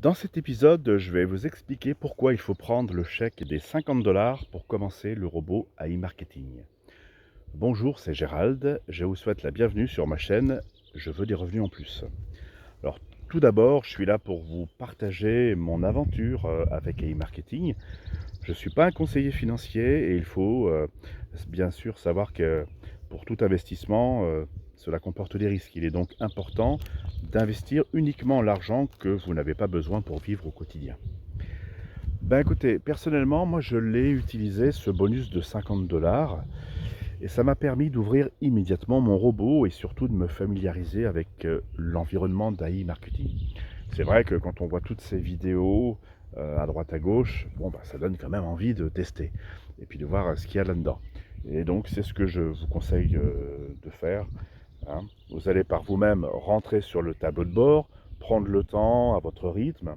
Dans cet épisode, je vais vous expliquer pourquoi il faut prendre le chèque des 50 $ pour commencer le robot AI marketing. Bonjour, c'est Gérald, je vous souhaite la bienvenue sur ma chaîne Je veux des revenus en plus. Alors, tout d'abord, je suis là pour vous partager mon aventure avec AI marketing. Je ne suis pas un conseiller financier et il faut bien sûr savoir que pour tout investissement, cela comporte des risques. Il est donc important d'investir uniquement l'argent que vous n'avez pas besoin pour vivre au quotidien. Ben écoutez, personnellement, moi je l'ai utilisé, ce bonus de 50 $, et ça m'a permis d'ouvrir immédiatement mon robot et surtout de me familiariser avec l'environnement d'AI marketing. C'est vrai que quand on voit toutes ces vidéos à droite à gauche, bon, bah, ça donne quand même envie de tester et puis de voir ce qu'il y a là-dedans. Et donc c'est ce que je vous conseille de faire, hein. Vous allez par vous-même rentrer sur le tableau de bord, prendre le temps à votre rythme.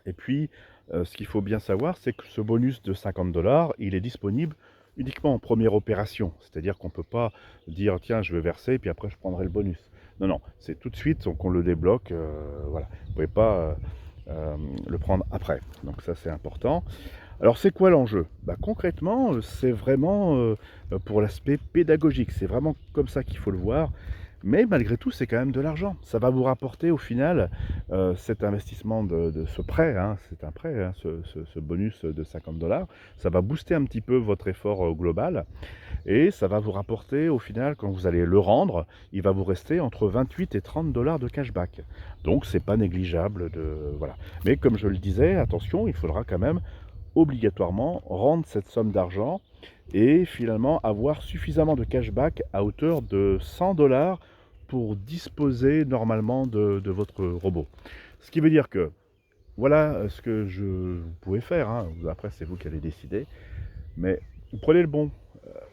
Et puis, ce qu'il faut bien savoir, c'est que ce bonus de 50 $, il est disponible uniquement en première opération. C'est-à-dire qu'on ne peut pas dire, tiens, je vais verser, puis après je prendrai le bonus. Non, non, c'est tout de suite qu'on le débloque. Voilà. Vous ne pouvez pas le prendre après. Donc ça, c'est important. Alors, c'est quoi l'enjeu? Bah, concrètement, c'est vraiment pour l'aspect pédagogique. C'est vraiment comme ça qu'il faut le voir. Mais malgré tout, c'est quand même de l'argent. Ça va vous rapporter au final cet investissement de ce prêt, hein, c'est un prêt, hein, ce bonus de 50 $. Ça va booster un petit peu votre effort global et ça va vous rapporter au final, quand vous allez le rendre, il va vous rester entre 28 et 30 $ de cashback. Donc, c'est pas négligeable voilà. Mais comme je le disais, attention, il faudra quand même obligatoirement rendre cette somme d'argent et finalement avoir suffisamment de cashback à hauteur de 100 $ pour disposer normalement de votre robot. Ce qui veut dire que voilà ce que vous pouvez faire, hein. Après c'est vous qui allez décider, mais vous prenez le bon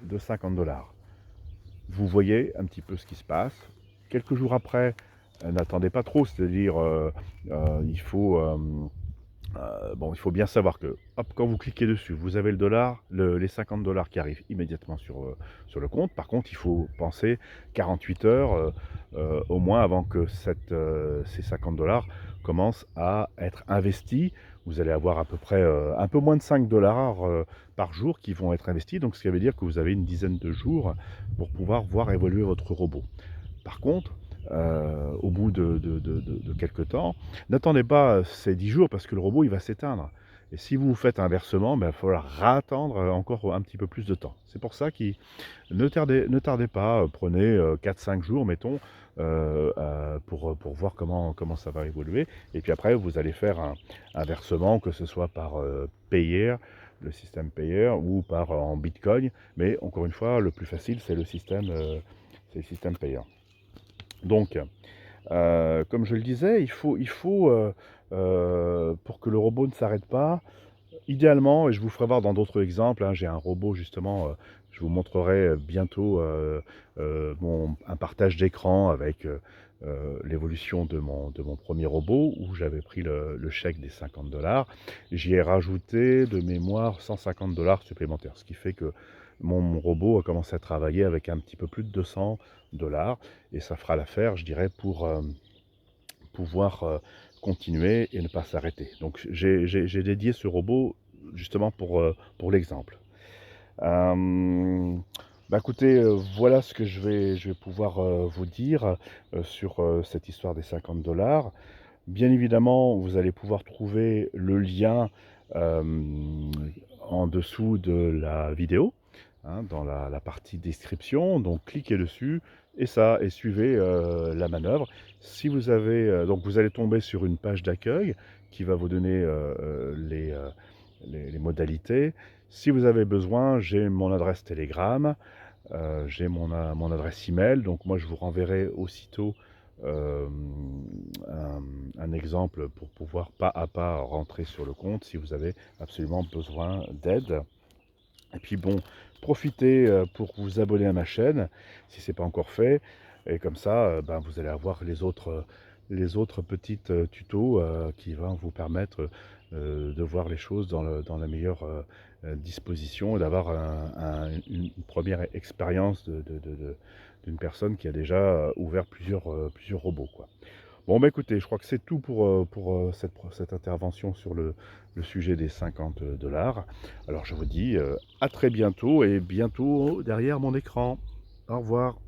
de 50 $. Vous voyez un petit peu ce qui se passe. Quelques jours après, n'attendez pas trop, c'est-à-dire il faut bon, il faut bien savoir que, hop, quand vous cliquez dessus, vous avez le dollar, les 50 $ qui arrivent immédiatement sur le compte. Par contre, il faut penser 48 heures au moins avant que ces 50 $ commencent à être investis. Vous allez avoir à peu près un peu moins de 5 $ par jour qui vont être investis. Donc, ce qui veut dire que vous avez une dizaine de jours pour pouvoir voir évoluer votre robot. Par contre, au bout de quelques temps, n'attendez pas ces 10 jours parce que le robot il va s'éteindre. Et si vous faites un versement, ben, il va falloir attendre encore un petit peu plus de temps. C'est pour ça que ne tardez pas, prenez 4-5 jours, mettons, pour voir comment ça va évoluer. Et puis après, vous allez faire un versement, que ce soit par Payer, le système Payer, ou par en Bitcoin. Mais encore une fois, le plus facile, c'est le système Payer. Donc, comme je le disais, pour que le robot ne s'arrête pas, idéalement, et je vous ferai voir dans d'autres exemples, hein, j'ai un robot justement, je vous montrerai bientôt un partage d'écran avec l'évolution de mon premier robot où j'avais pris le chèque des 50 $. J'y ai rajouté de mémoire 150 $ supplémentaires, ce qui fait que mon robot a commencé à travailler avec un petit peu plus de 200 $ et ça fera l'affaire, je dirais, pour pouvoir continuer et ne pas s'arrêter. Donc j'ai dédié ce robot justement pour l'exemple. Bah écoutez, voilà ce que je vais pouvoir vous dire sur cette histoire des 50 $. Bien évidemment, vous allez pouvoir trouver le lien euh, en dessous de la vidéo, hein, dans la partie description. Donc cliquez dessus et suivez la manœuvre. Si vous avez, donc vous allez tomber sur une page d'accueil qui va vous donner les modalités. Si vous avez besoin, j'ai mon adresse Telegram, j'ai mon adresse email. Donc moi je vous renverrai aussitôt euh, un exemple pour pouvoir pas à pas rentrer sur le compte si vous avez absolument besoin d'aide. Et puis bon, profitez pour vous abonner à ma chaîne si ce n'est pas encore fait. Et comme ça, ben, vous allez avoir les autres petites tutos qui vont vous permettre de voir les choses dans la meilleure disposition et d'avoir une première expérience d'une personne qui a déjà ouvert plusieurs robots, quoi. Bon, bah écoutez, je crois que c'est tout pour cette intervention sur le sujet des 50 dollars. Alors je vous dis à très bientôt et bientôt derrière mon écran. Au revoir.